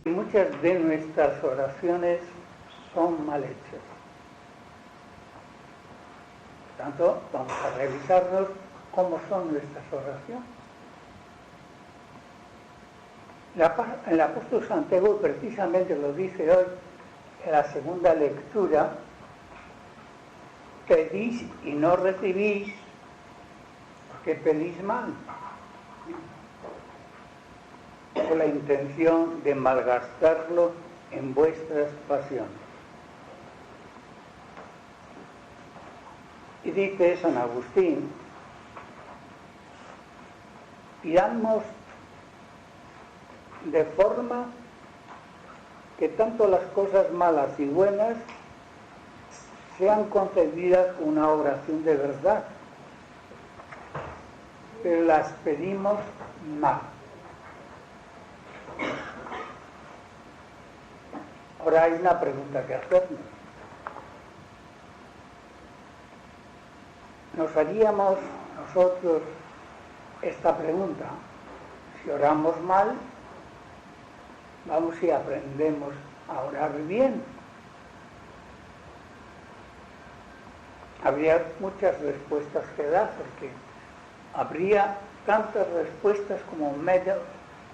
Muchas de nuestras oraciones son mal hechas. Por tanto, vamos a revisarnos cómo son nuestras oraciones. El apóstol Santiago precisamente lo dice hoy en la segunda lectura: pedís y no recibís porque pedís mal, con la intención de malgastarlo en vuestras pasiones. Y dice San Agustín: pidamos de forma que tanto las cosas malas y buenas sean concebidas con una oración de verdad, pero las pedimos mal. Ahora hay una pregunta que hacernos. ¿Nos haríamos nosotros esta pregunta? Si oramos mal, vamos y aprendemos a orar bien. Habría muchas respuestas que dar, porque habría tantas respuestas como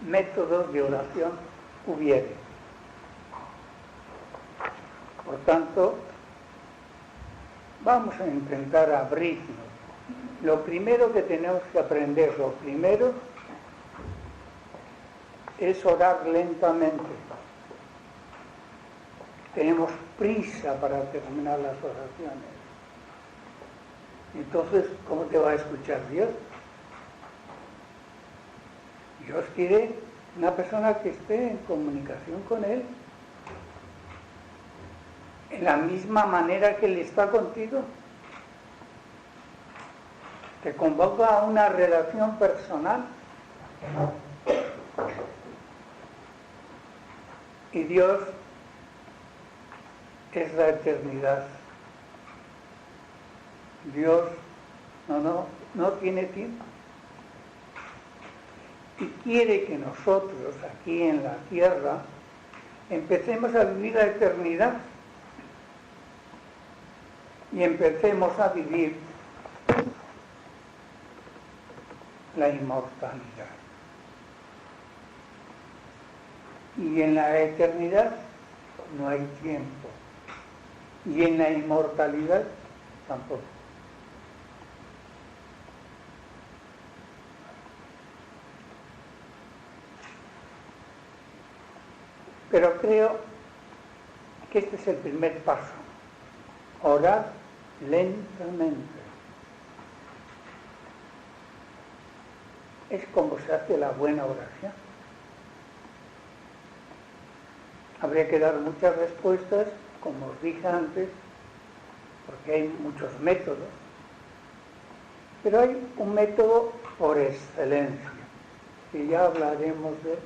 métodos de oración hubiere. Por tanto, vamos a intentar abrirnos. Lo primero que tenemos que aprender, es orar lentamente. Tenemos prisa para terminar las oraciones. Entonces, ¿cómo te va a escuchar Dios? Dios quiere una persona que esté en comunicación con Él en la misma manera que Él está contigo. Te convoca a una relación personal. Y Dios es la eternidad. Dios no tiene tiempo. Y quiere que nosotros aquí en la tierra empecemos a vivir la eternidad y empecemos a vivir la inmortalidad. Y en la eternidad no hay tiempo. Y en la inmortalidad tampoco. Pero creo que este es el primer paso. Orar lentamente. Es como se hace la buena oración. Habría que dar muchas respuestas, como os dije antes, porque hay muchos métodos. Pero hay un método por excelencia, que ya hablaremos de él.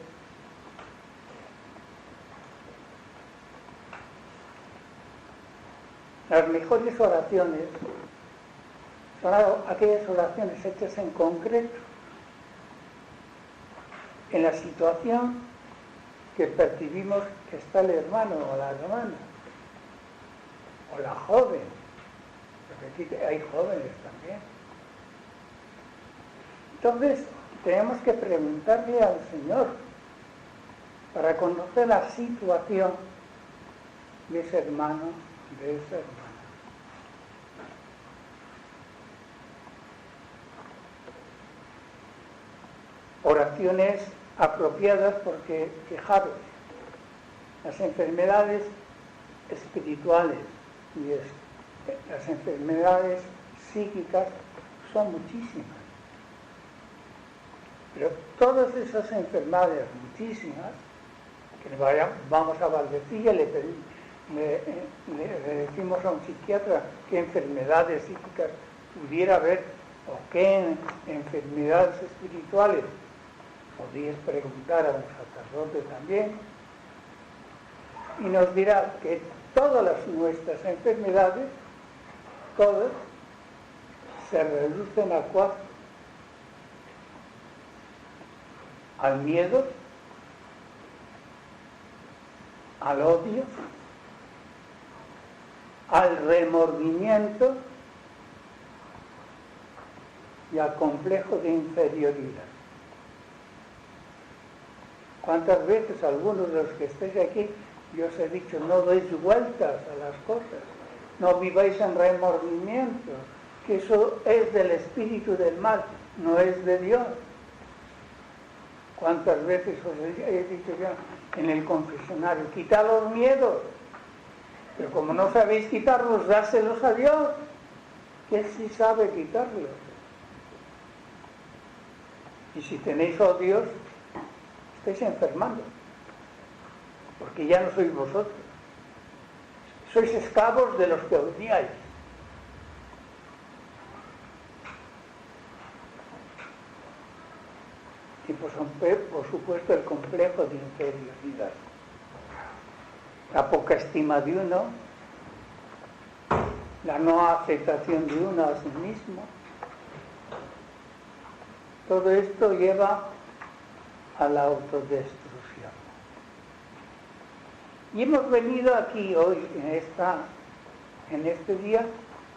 Las mejores oraciones son aquellas oraciones hechas en concreto, en la situación que percibimos que está el hermano o la hermana, o la joven, porque aquí hay jóvenes también. Entonces, tenemos que preguntarle al Señor para conocer la situación de ese hermano, de esa hermana. Oraciones apropiadas, porque fijaros, las enfermedades espirituales y las enfermedades psíquicas son muchísimas. Pero todas esas enfermedades, muchísimas, que vamos a Valdecilla y le decimos a un psiquiatra qué enfermedades psíquicas pudiera haber o qué enfermedades espirituales. Podríais preguntar a un sacerdote también, y nos dirá que todas nuestras enfermedades, todas, se reducen a 4: al miedo, al odio, al remordimiento y al complejo de inferioridad. ¿Cuántas veces algunos de los que estáis aquí, yo os he dicho, no deis vueltas a las cosas, no viváis en remordimiento, que eso es del espíritu del mal, no es de Dios? ¿Cuántas veces os he dicho yo en el confesionario, quitad los miedos? Pero como no sabéis quitarlos, dáselos a Dios, que Él sí sabe quitarlos. Y si tenéis odios, estáis enfermando, porque ya no sois vosotros. Sois esclavos de los que odiáis. Y por supuesto el complejo de inferioridad. La poca estima de uno, la no aceptación de uno a sí mismo. Todo esto lleva a la autodestrucción. Y hemos venido aquí hoy, en este día,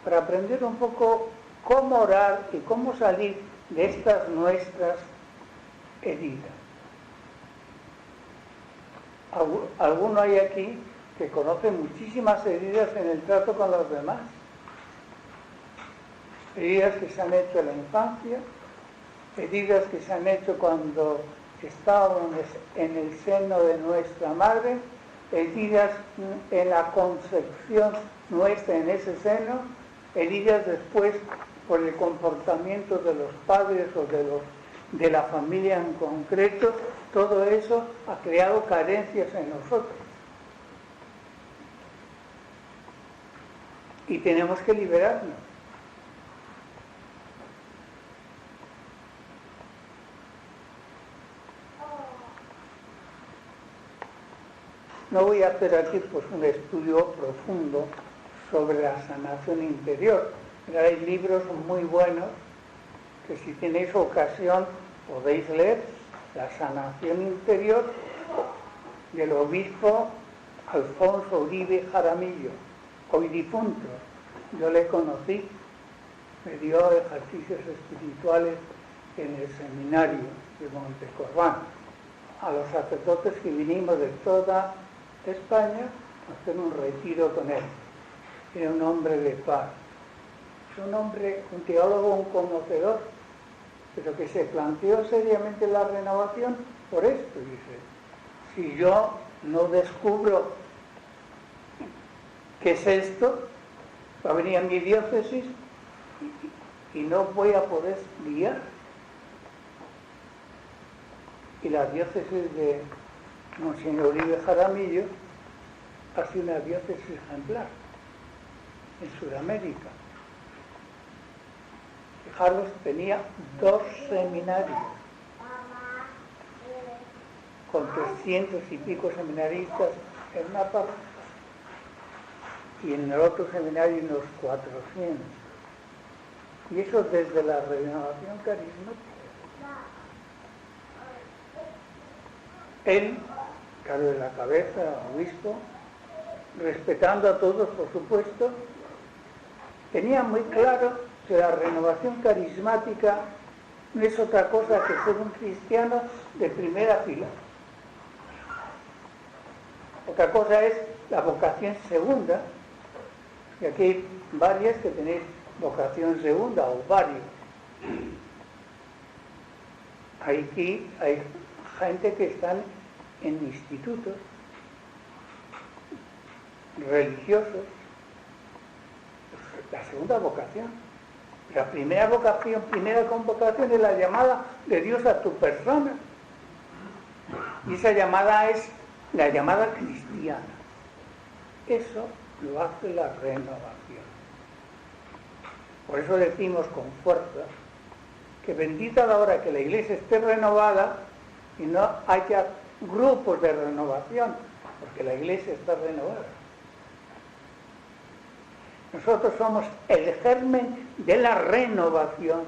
para aprender un poco cómo orar y cómo salir de estas nuestras heridas. Alguno hay aquí que conoce muchísimas heridas en el trato con los demás. Heridas que se han hecho en la infancia, heridas que se han hecho cuando estábamos en el seno de nuestra madre, heridas en la concepción nuestra en ese seno, heridas después por el comportamiento de los padres o de la familia en concreto. Todo eso ha creado carencias en nosotros. Y tenemos que liberarnos. No voy a hacer aquí pues un estudio profundo sobre la sanación interior, pero hay libros muy buenos que si tenéis ocasión podéis leer. La sanación interior del obispo Alfonso Uribe Jaramillo, hoy difunto. Yo le conocí, me dio ejercicios espirituales en el seminario de Montecorbán. A los sacerdotes que vinimos de toda España a hacer un retiro con él. Era un hombre de paz. Es un hombre, un teólogo, un conocedor, pero que se planteó seriamente la renovación por esto. Dice, si yo no descubro qué es esto, va a venir a mi diócesis y no voy a poder guiar. Y la diócesis de Monseñor Uribe Jaramillo ha sido una diócesis ejemplar en Sudamérica. Fijaros, tenía 2 seminarios con 300 y pico seminaristas en una parte y en el otro seminario unos 400. Y eso desde la renovación carismática. Él, claro, de la cabeza, obispo, respetando a todos, por supuesto, tenía muy claro que la renovación carismática no es otra cosa que ser un cristiano de primera fila. Otra cosa es la vocación segunda, y aquí hay varias que tenéis vocación segunda o varios. Aquí hay gente que están en institutos religiosos. La segunda vocación. La primera vocación, primera convocación es la llamada de Dios a tu persona. Y esa llamada es la llamada cristiana. Eso lo hace la renovación. Por eso decimos con fuerza que bendita la hora que la Iglesia esté renovada y no haya grupos de renovación, porque la Iglesia está renovada. Nosotros somos el germen de la renovación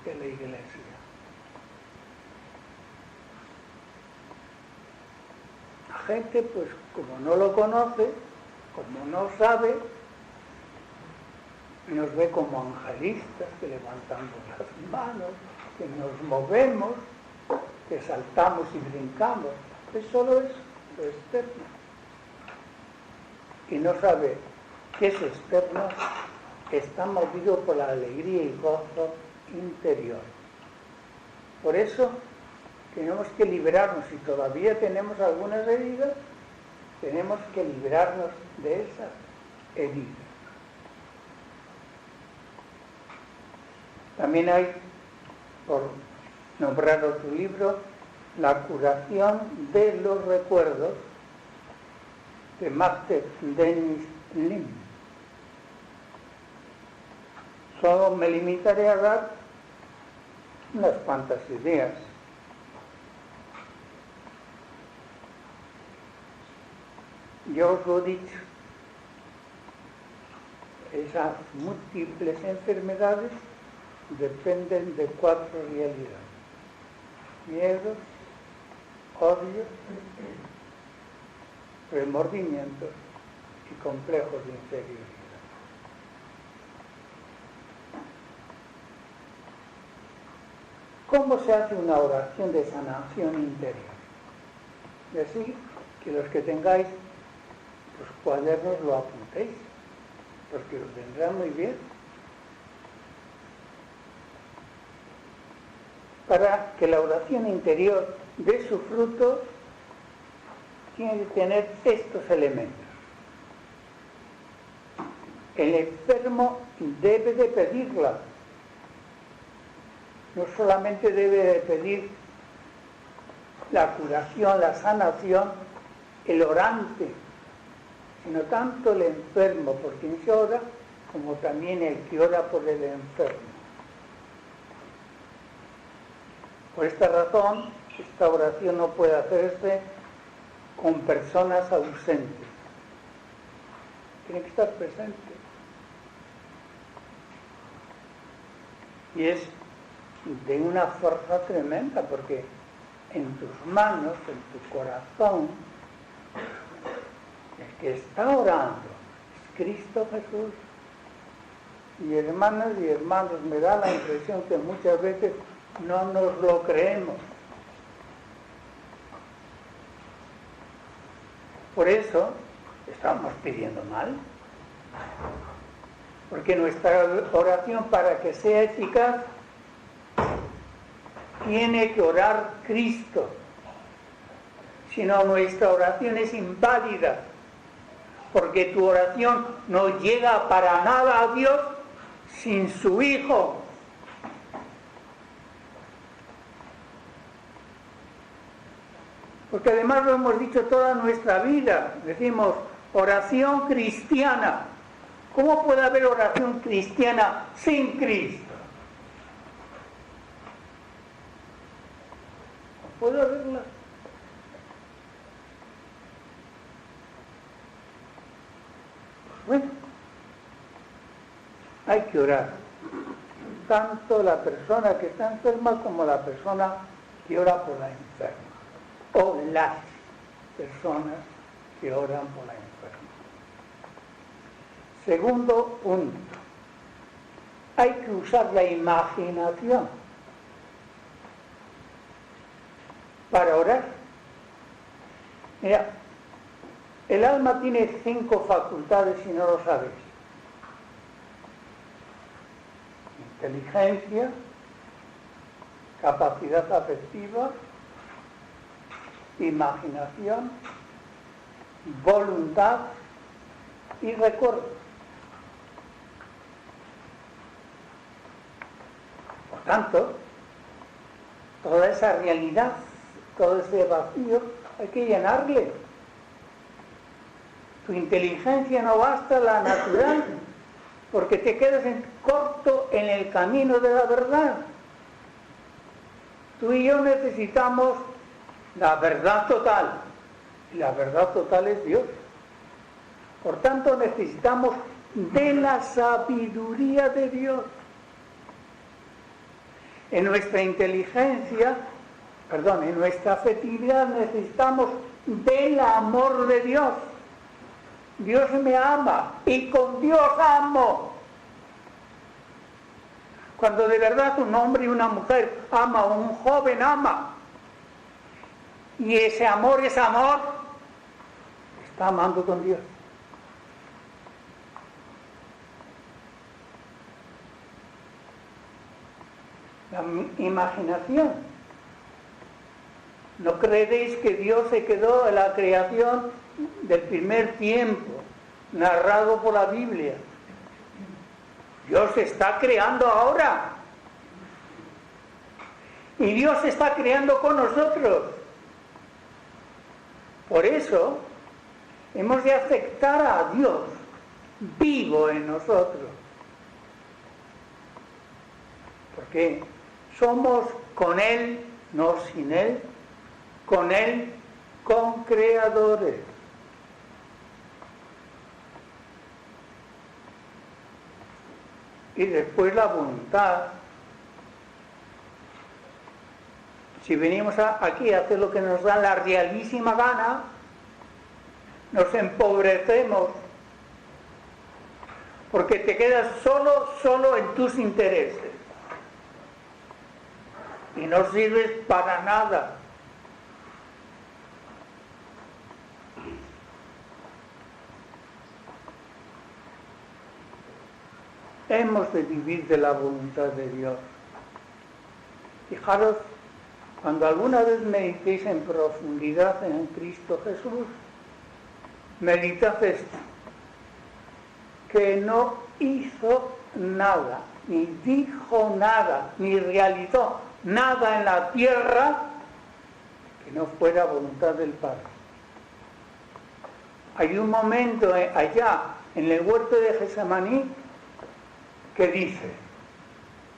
de la Iglesia. gente, pues como no lo conoce, como no sabe, nos ve como angelistas, que levantamos las manos, que nos movemos, que saltamos y brincamos. Es solo eso, lo externo. Y no sabe que es externo, está movido por la alegría y gozo interior. Por eso tenemos que liberarnos, si todavía tenemos algunas heridas, tenemos que librarnos de esas heridas. También hay, por nombrar otro libro, La curación de los recuerdos, de Máster Dennis Lim. Solo me limitaré a dar unas cuantas ideas. Yo os lo he dicho, esas múltiples enfermedades dependen de 4 realidades: miedo, odio, remordimientos y complejos de inferioridad. ¿Cómo se hace una oración de sanación interior? Y así que los que tengáis los cuadernos lo apuntéis, porque os vendrá muy bien. Para que la oración interior dé su fruto, tiene que tener estos elementos. El enfermo debe de pedirla. No solamente debe de pedir la curación, la sanación, el orante, sino tanto el enfermo por quien se ora, como también el que ora por el enfermo. Por esta razón, esta oración no puede hacerse con personas ausentes. Tiene que estar presente. Y es de una fuerza tremenda, porque en tus manos, en tu corazón, el que está orando es Cristo Jesús. Y hermanas y hermanos, me da la impresión que muchas veces no nos lo creemos. Por eso estamos pidiendo mal. Porque nuestra oración, para que sea eficaz, tiene que orar Cristo. Si no, nuestra oración es inválida. Porque tu oración no llega para nada a Dios sin su Hijo. Porque además lo hemos dicho toda nuestra vida. Decimos oración cristiana. ¿Cómo puede haber oración cristiana sin Cristo? ¿No puede haberla? Pues bueno, hay que orar. Tanto la persona que está enferma como la persona que ora por la enferma. O las personas que oran por la enferma. Segundo punto, hay que usar la imaginación para orar. Mira, el alma tiene 5 facultades, si no lo sabéis: inteligencia, capacidad afectiva, imaginación, voluntad y recuerdo. Por tanto, toda esa realidad, todo ese vacío, hay que llenarle. Tu inteligencia no basta, la natural, porque te quedas corto en el camino de la verdad. Tú y yo necesitamos la verdad total, y la verdad total es Dios. Por tanto, necesitamos de la sabiduría de Dios. En nuestra inteligencia, en nuestra afectividad necesitamos del amor de Dios. Dios me ama y con Dios amo. Cuando de verdad un hombre y una mujer ama, un joven ama, y ese amor es amor, está amando con Dios. La imaginación. ¿No creéis que Dios se quedó en la creación del primer tiempo, narrado por la Biblia? Dios está creando ahora. Y Dios está creando con nosotros. Por eso hemos de aceptar a Dios vivo en nosotros. Porque somos con Él, no sin Él, con Él, con-creadores. Y después la voluntad. Si venimos aquí a hacer lo que nos da la realísima gana, nos empobrecemos, porque te quedas solo en tus intereses y no sirves para nada. Hemos de vivir de la voluntad de Dios. Fijaros, cuando alguna vez meditéis en profundidad en Cristo Jesús, meditad esto, que no hizo nada, ni dijo nada, ni realizó nada en la tierra que no fuera voluntad del Padre. Hay un momento allá en el huerto de Getsemaní que dice,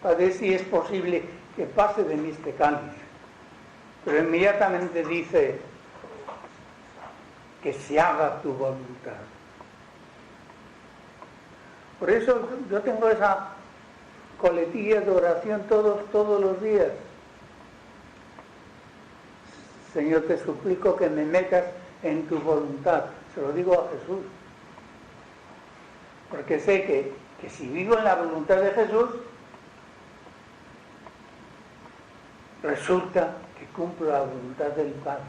Padre, si es posible que pase de mí este cáliz, pero inmediatamente dice que se haga tu voluntad. Por eso yo tengo esa coletilla de oración todos los días. Señor, te suplico que me metas en tu voluntad. Se lo digo a Jesús. Porque sé que si vivo en la voluntad de Jesús, resulta que cumplo la voluntad del Padre.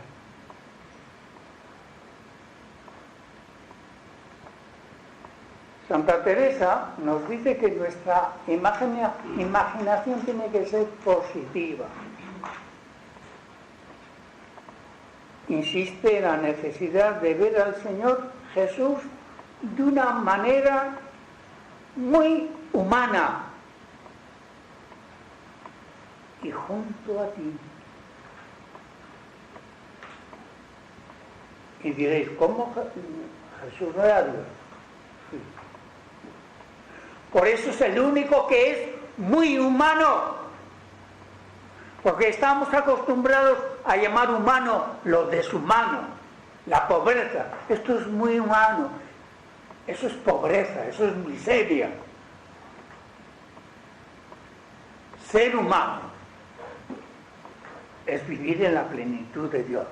Santa Teresa nos dice que nuestra imaginación tiene que ser positiva. Insiste en la necesidad de ver al Señor Jesús de una manera muy humana y junto a ti. Y diréis, ¿cómo Jesús no era Dios? Sí. Por eso es el único que es muy humano, porque estamos acostumbrados a llamar humano lo deshumano, la pobreza. Esto es muy humano, eso es pobreza, eso es miseria. Ser humano es vivir en la plenitud de Dios.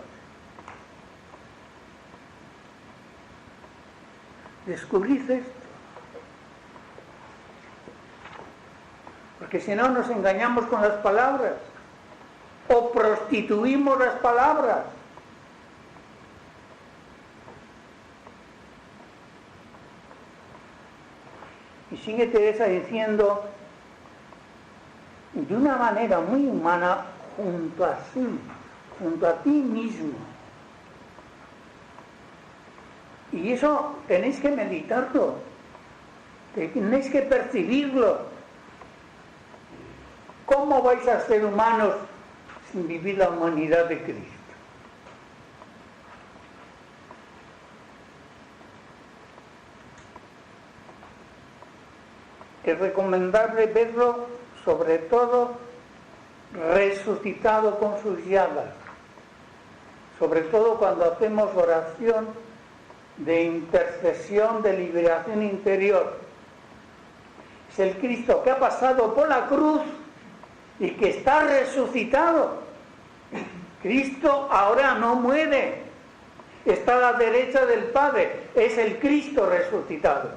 Descubrid esto. Porque si no nos engañamos con las palabras o prostituimos las palabras. Y sigue Teresa diciendo de una manera muy humana, junto a ti mismo. Y eso tenéis que meditarlo, tenéis que percibirlo. ¿Cómo vais a ser humanos sin vivir la humanidad de Cristo? Es recomendable verlo, sobre todo, resucitado con sus llagas, sobre todo cuando hacemos oración de intercesión, de liberación interior. Es el Cristo que ha pasado por la cruz y que está resucitado. Cristo ahora no muere, está a la derecha del Padre, es el Cristo resucitado.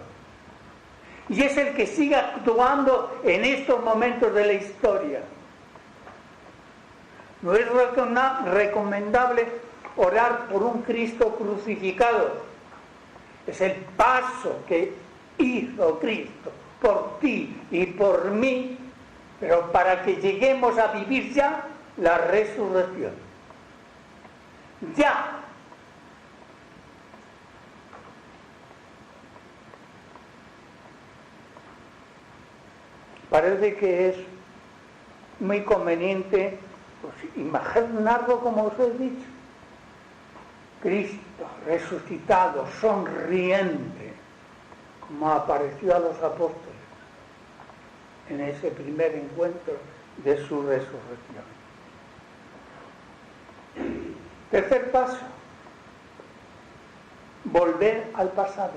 Y es el que sigue actuando en estos momentos de la historia. No es recomendable orar por un Cristo crucificado. Es el paso que hizo Cristo por ti y por mí, pero para que lleguemos a vivir ya la resurrección. Ya. Parece que es muy conveniente imaginarlo como os he dicho. Cristo resucitado, sonriente, como apareció a los apóstoles en ese primer encuentro de su resurrección. Tercer paso, volver al pasado.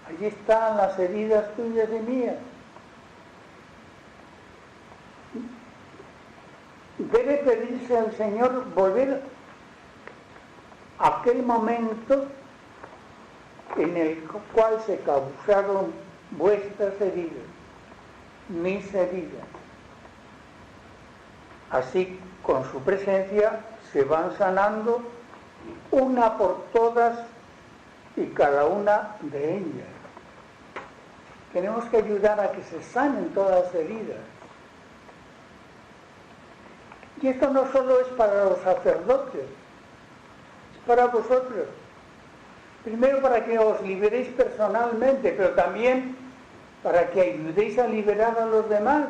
Allí están las heridas tuyas y mías. Debe pedirse al Señor volver a aquel momento en el cual se causaron vuestras heridas, mis heridas. Así, con su presencia, se van sanando una por todas y cada una de ellas. Tenemos que ayudar a que se sanen todas las heridas. Y esto no solo es para los sacerdotes, es para vosotros. Primero para que os liberéis personalmente, pero también para que ayudéis a liberar a los demás.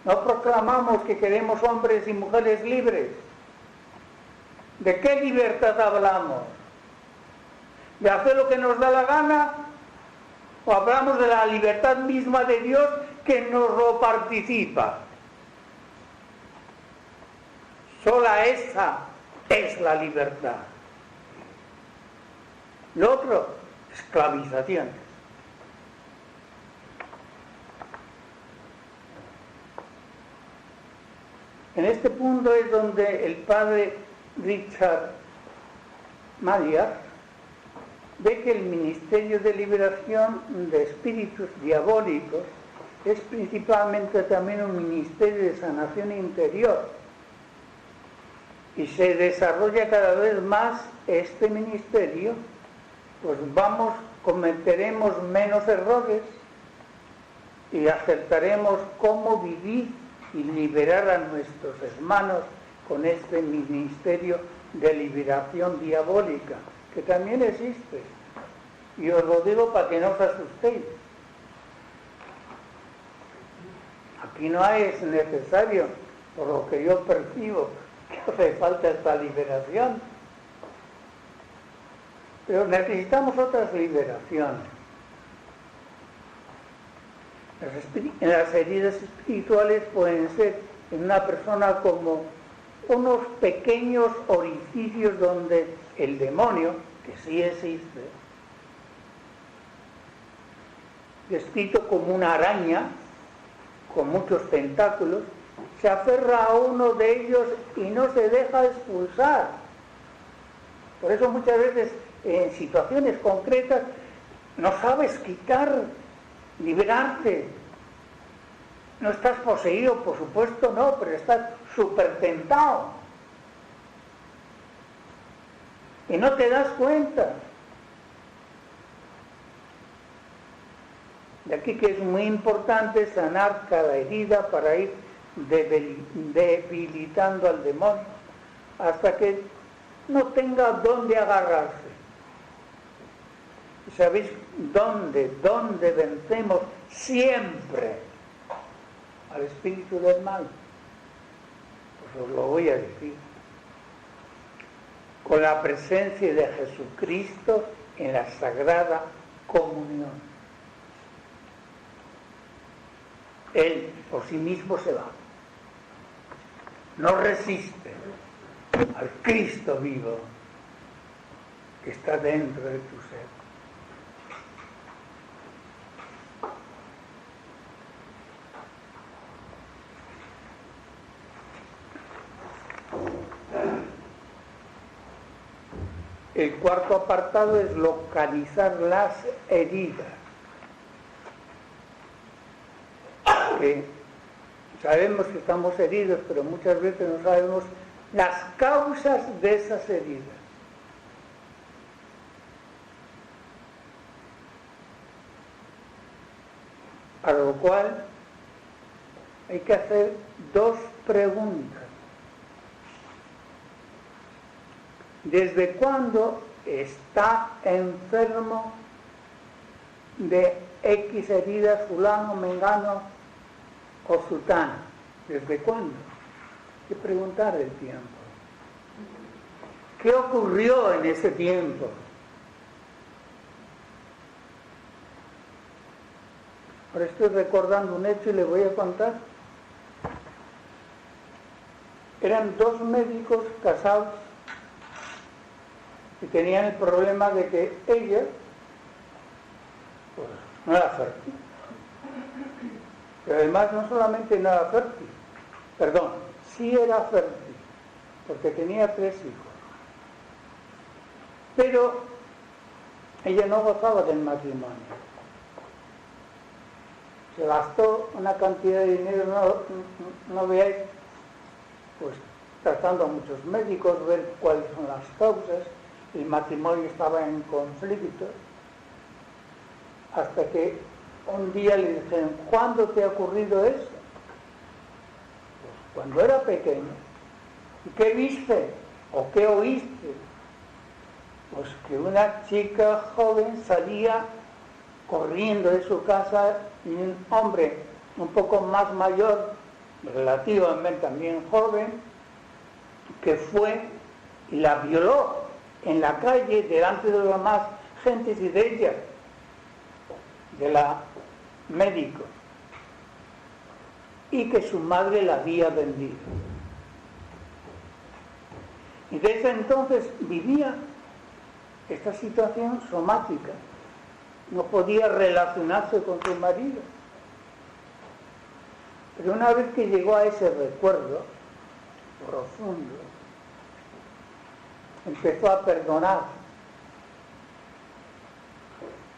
No proclamamos que queremos hombres y mujeres libres. ¿De qué libertad hablamos? ¿De hacer lo que nos da la gana? ¿O hablamos de la libertad misma de Dios que nos lo participa? Sola esa es la libertad. Lo otro, esclavización. En este punto es donde el padre Richard Mayer ve que el ministerio de liberación de espíritus diabólicos es principalmente también un ministerio de sanación interior. Y se desarrolla cada vez más este ministerio, pues cometeremos menos errores y acertaremos cómo vivir y liberar a nuestros hermanos con este ministerio de liberación diabólica, que también existe. Y os lo digo para que no os asustéis. Aquí no es necesario, por lo que yo percibo, que hace falta esta liberación. Pero necesitamos otras liberaciones. Las heridas espirituales pueden ser en una persona como unos pequeños orificios donde el demonio, que sí existe, descrito como una araña con muchos tentáculos, se aferra a uno de ellos y no se deja expulsar. Por eso muchas veces en situaciones concretas no sabes quitar, liberarte. No estás poseído, por supuesto no, pero estás súper tentado. Y no te das cuenta. De aquí que es muy importante sanar cada herida para ir debilitando al demonio hasta que no tenga dónde agarrarse. ¿Y sabéis dónde vencemos siempre al espíritu del mal? Pues os lo voy a decir. Con la presencia de Jesucristo en la Sagrada Comunión. Él por sí mismo se va. No resiste al Cristo vivo que está dentro de tu ser. El cuarto apartado es localizar las heridas. Sabemos que estamos heridos, pero muchas veces no sabemos las causas de esas heridas. Para lo cual hay que hacer dos preguntas. ¿Desde cuándo está enfermo de X heridas fulano, mengano o sutano? ¿Desde cuándo? Hay que preguntar el tiempo. ¿Qué ocurrió en ese tiempo? Ahora estoy recordando un hecho y le voy a contar. Eran dos médicos casados y tenían el problema de que ella pues, no era fértil. Pero además no solamente no era fértil, sí era fértil, porque tenía 3 hijos. Pero ella no gozaba del matrimonio. Se gastó una cantidad de dinero, no veáis, pues tratando a muchos médicos, ver cuáles son las causas. El matrimonio estaba en conflicto, hasta que un día le dijeron: ¿cuándo te ha ocurrido eso? Pues cuando era pequeño. ¿Y qué viste? ¿O qué oíste? Pues que una chica joven salía corriendo de su casa y un hombre un poco más mayor, relativamente también joven, que fue y la violó en la calle delante de las demás gentes y de ella, de la médico, y que su madre la había vendido. Y desde entonces vivía esta situación somática. No podía relacionarse con su marido. Pero una vez que llegó a ese recuerdo profundo, empezó a perdonar.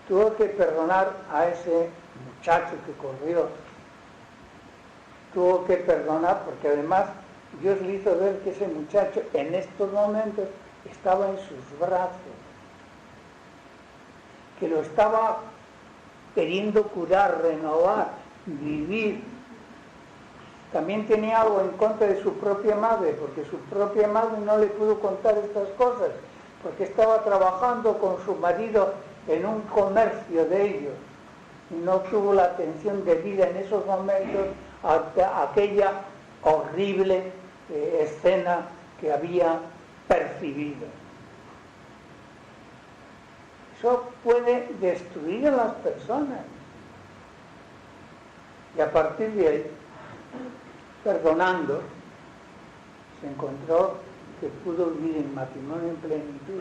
Tuvo que perdonar a ese muchacho que corrió. Tuvo que perdonar porque además Dios le hizo ver que ese muchacho en estos momentos estaba en sus brazos, que lo estaba queriendo curar, renovar, vivir. También tenía algo en contra de su propia madre, porque su propia madre no le pudo contar estas cosas, porque estaba trabajando con su marido en un comercio de ellos y no tuvo la atención debida en esos momentos a aquella horrible escena que había percibido. Eso puede destruir a las personas. Y a partir de ahí, perdonando, se encontró que pudo vivir en matrimonio en plenitud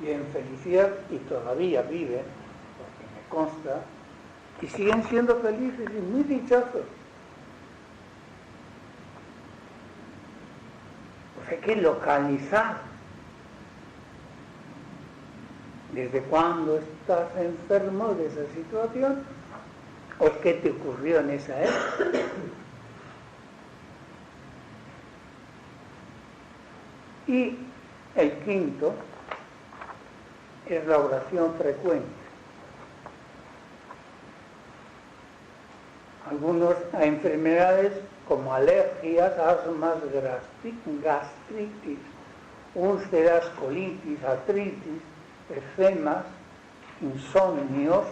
y en felicidad, y todavía viven, porque me consta, y siguen siendo felices y muy dichosos. Pues hay que localizar desde cuándo estás enfermo de esa situación o qué te ocurrió en esa época. Y el quinto es la oración frecuente. Algunas enfermedades como alergias, asmas, gastritis, úlceras, colitis, artritis, eczemas, insomnios,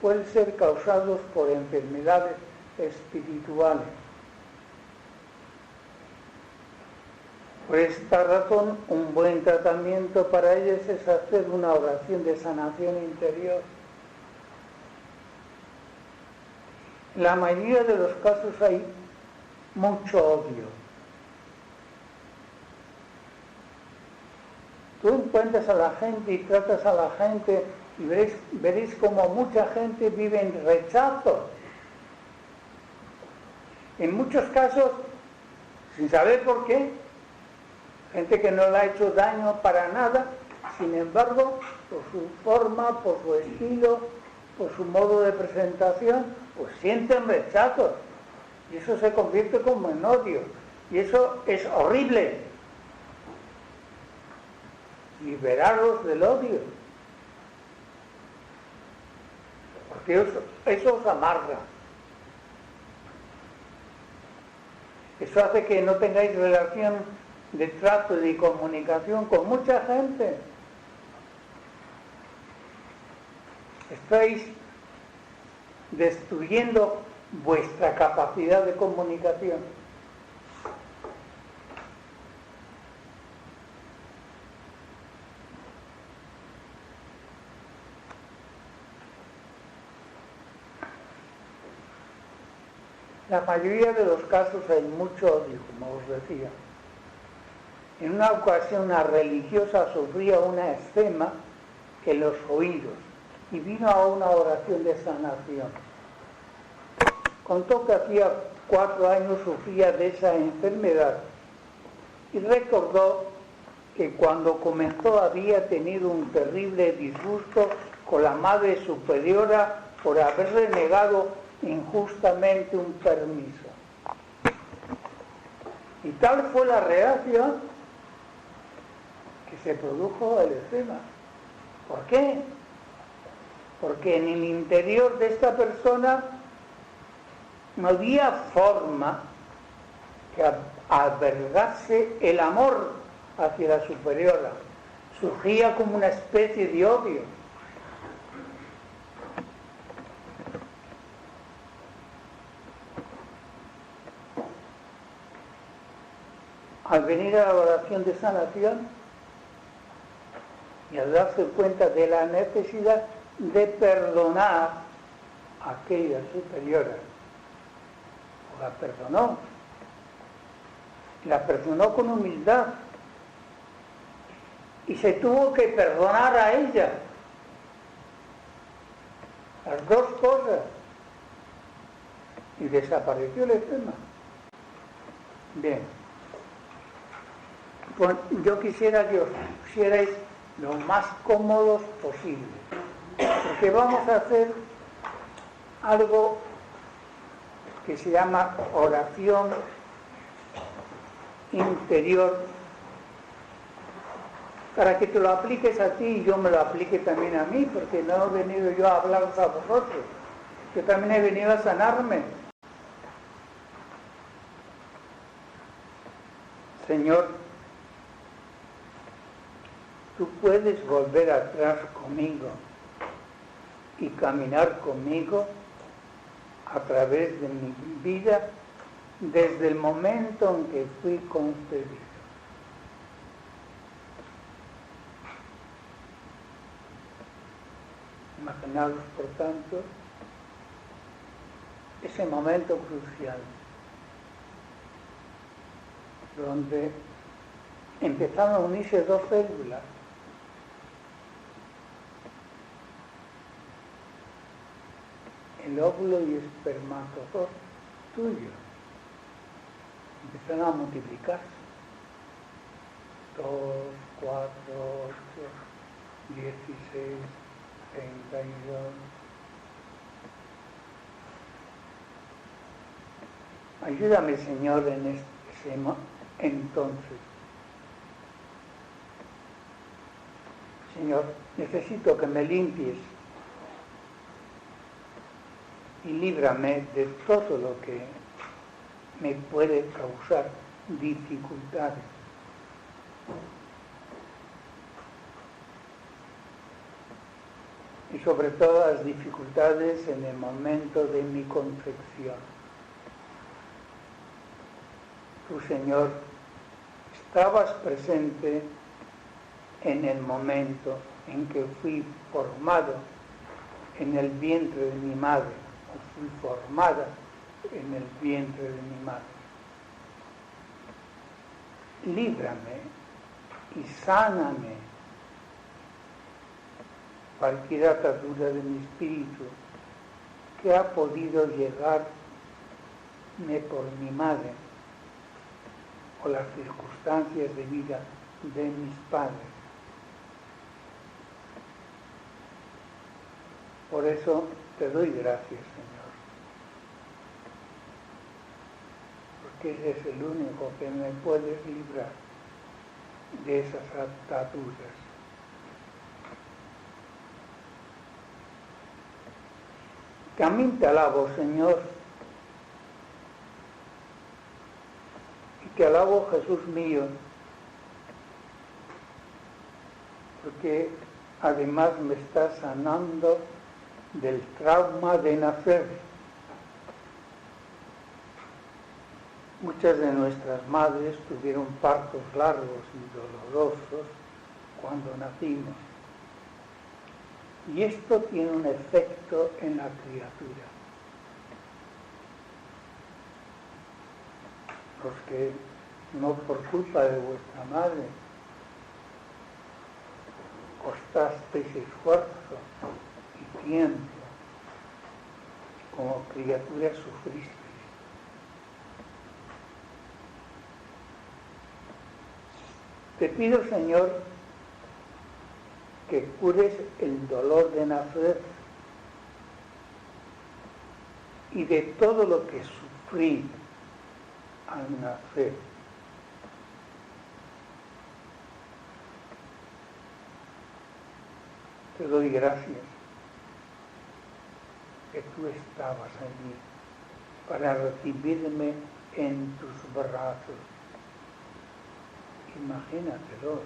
pueden ser causados por enfermedades espirituales. Por esta razón, un buen tratamiento para ellas es hacer una oración de sanación interior. En la mayoría de los casos hay mucho odio. Tú encuentras a la gente y tratas a la gente y veréis como mucha gente vive en rechazo. En muchos casos, sin saber por qué, Gente que no le ha hecho daño para nada, sin embargo, por su forma, por su estilo, por su modo de presentación, pues sienten rechazo. Y eso se convierte como en odio. Y eso es horrible. Liberarlos del odio. Porque eso os amarga. Eso hace que no tengáis relación de trato y de comunicación con mucha gente. Estáis destruyendo vuestra capacidad de comunicación. La mayoría de los casos hay mucho odio, como os decía. En una ocasión una religiosa sufría una eczema en los oídos y vino a una oración de sanación. Contó que hacía 4 años sufría de esa enfermedad y recordó que cuando comenzó había tenido un terrible disgusto con la Madre Superiora por haberle negado injustamente un permiso. Y tal fue la reacción que se produjo el eczema. ¿Por qué? Porque en el interior de esta persona no había forma que albergase el amor hacia la superiora. Surgía como una especie de odio. Al venir a la oración de sanación y al darse cuenta de la necesidad de perdonar a aquella superiora, la perdonó con humildad y se tuvo que perdonar a ella, las dos cosas, y desapareció el eczema. Bien, pues yo quisiera que os pusierais lo más cómodos posible, porque vamos a hacer algo que se llama oración interior, para que te lo apliques a ti y yo me lo aplique también a mí, porque no he venido yo a hablaros a vosotros, yo también he venido a sanarme. Señor, tú puedes volver atrás conmigo y caminar conmigo a través de mi vida desde el momento en que fui concebido. Imaginaos, por tanto, ese momento crucial donde empezaron a unirse dos células. El óvulo y espermatozoide tuyo empezaron a multiplicarse. 2, 4, 8, 16, 32. Ayúdame, Señor, en ese entonces. Señor, necesito que me limpies y líbrame de todo lo que me puede causar dificultades. Y sobre todo las dificultades en el momento de mi concepción. Tú, Señor, estabas presente en el momento en que fui formado en el vientre de mi madre, o fui formada en el vientre de mi madre. Líbrame y sáname cualquier atadura de mi espíritu que ha podido llegarme por mi madre o las circunstancias de vida de mis padres. Por eso te doy gracias, Señor, porque eres el único que me puedes librar de esas ataduras. También te alabo, Señor, y te alabo, Jesús mío, porque además me estás sanando del trauma de nacer. Muchas de nuestras madres tuvieron partos largos y dolorosos cuando nacimos. Y esto tiene un efecto en la criatura. Los que no por culpa de vuestra madre costasteis esfuerzo y tiempo, como criaturas sufristeis. Te pido, Señor, que cures el dolor de nacer y de todo lo que sufrí al nacer. Te doy gracias que tú estabas allí para recibirme en tus brazos. Imagínatelo.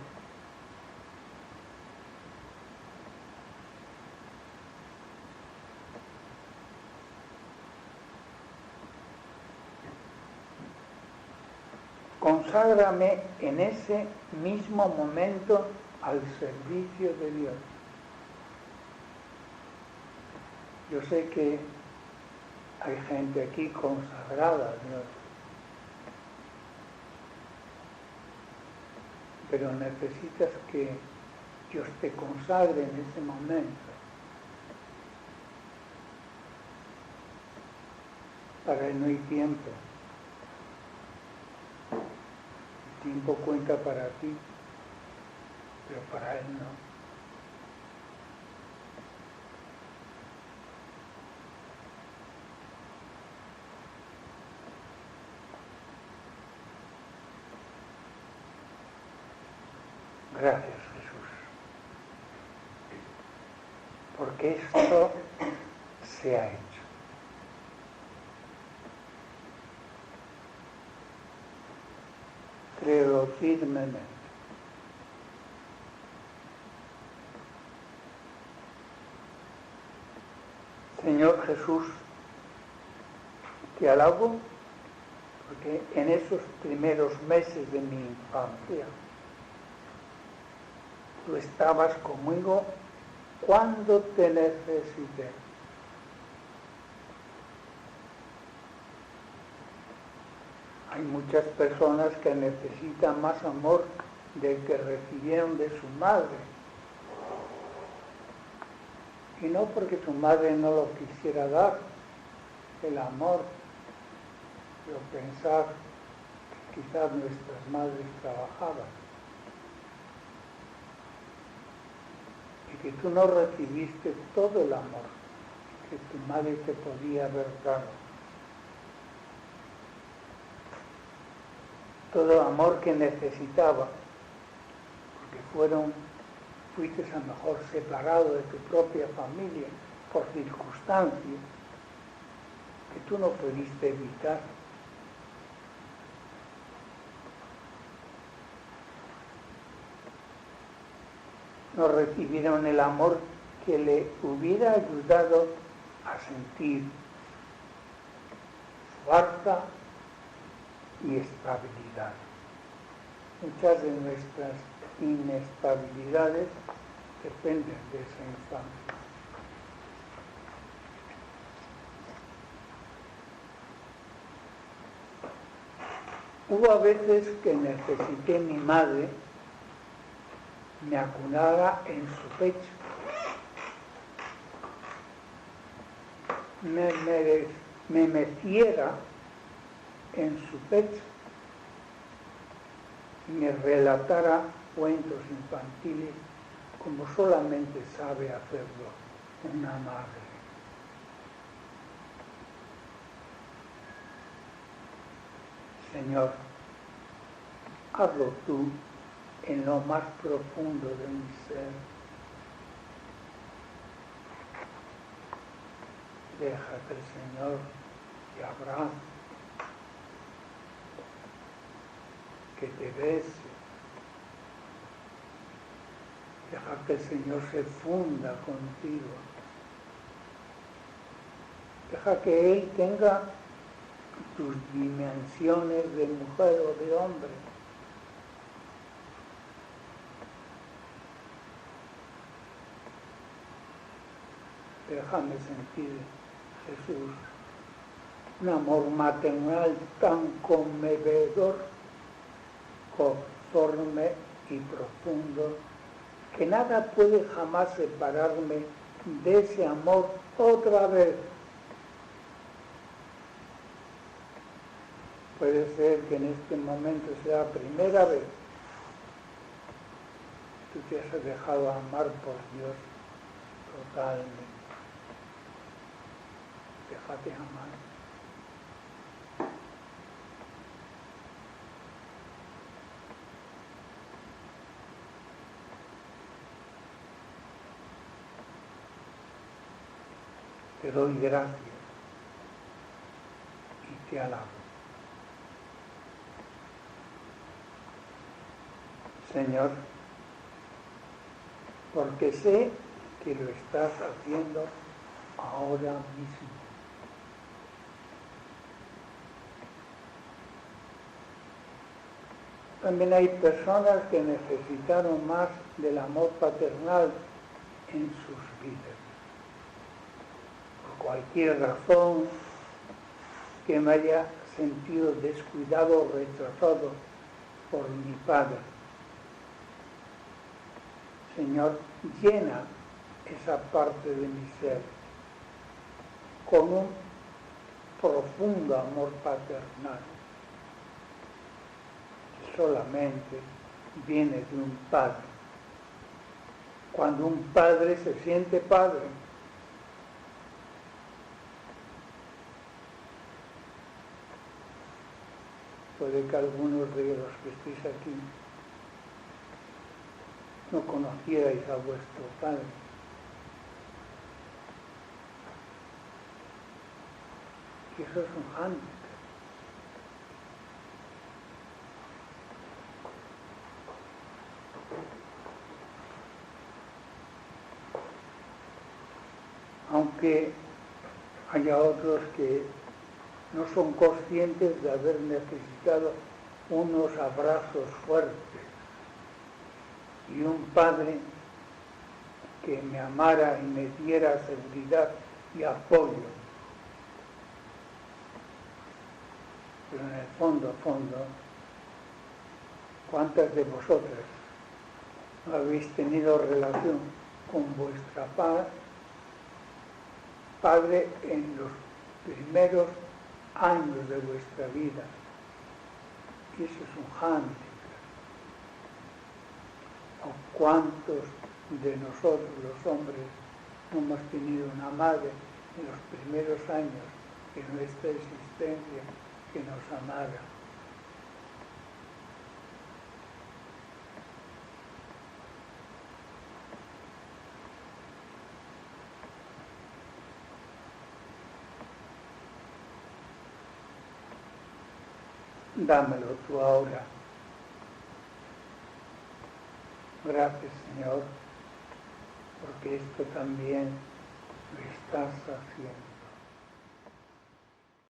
Conságrame en ese mismo momento al servicio de Dios. Yo sé que hay gente aquí consagrada a Dios, pero necesitas que Dios te consagre en ese momento. Para Él no hay tiempo. El tiempo cuenta para ti, pero para Él no. Gracias, Jesús, porque esto se ha hecho. Creo firmemente. Señor Jesús, te alabo porque en esos primeros meses de mi infancia tú estabas conmigo cuando te necesité. Hay muchas personas que necesitan más amor del que recibieron de su madre. Y no porque su madre no lo quisiera dar, el amor, pero pensar que quizás nuestras madres trabajaban. Y que tú no recibiste todo el amor que tu madre te podía haber dado. Todo el amor que necesitaba, porque fuiste a lo mejor separado de tu propia familia por circunstancias que tú no pudiste evitar. No recibieron el amor que le hubiera ayudado a sentir fuerza y estabilidad. Muchas de nuestras inestabilidades dependen de esa infancia. Hubo a veces que necesité mi madre me acunara en su pecho, me meciera en su pecho y me relatara cuentos infantiles como solamente sabe hacerlo una madre. Señor, hazlo tú en lo más profundo de mi ser. Deja que el Señor te abrace, que te bese. Deja que el Señor se funda contigo. Deja que Él tenga tus dimensiones de mujer o de hombre. Déjame sentir, Jesús, un amor maternal tan conmovedor, conforme y profundo, que nada puede jamás separarme de ese amor otra vez. Puede ser que en este momento sea la primera vez que tú te has dejado amar por Dios totalmente. Déjate amar. Te doy gracias y te alabo. Señor, porque sé que lo estás haciendo ahora mismo. También hay personas que necesitaron más del amor paternal en sus vidas. Por cualquier razón que me haya sentido descuidado o rechazado por mi padre. Señor, llena esa parte de mi ser con un profundo amor paternal que solamente viene de un padre. Cuando un padre se siente padre, puede que algunos de los que estéis aquí no conocierais a vuestro padre. Y eso es un hándicap. Aunque haya otros que no son conscientes de haber necesitado unos abrazos fuertes y un padre que me amara y me diera seguridad y apoyo. Pero en el fondo, ¿cuántas de vosotras habéis tenido relación con vuestra padre en los primeros años de vuestra vida? Y eso es un hándicap. ¿O cuántos de nosotros los hombres no hemos tenido una madre en los primeros años de nuestra existencia que nos amara? Dámelo tú ahora. Gracias, Señor, porque esto también lo estás haciendo.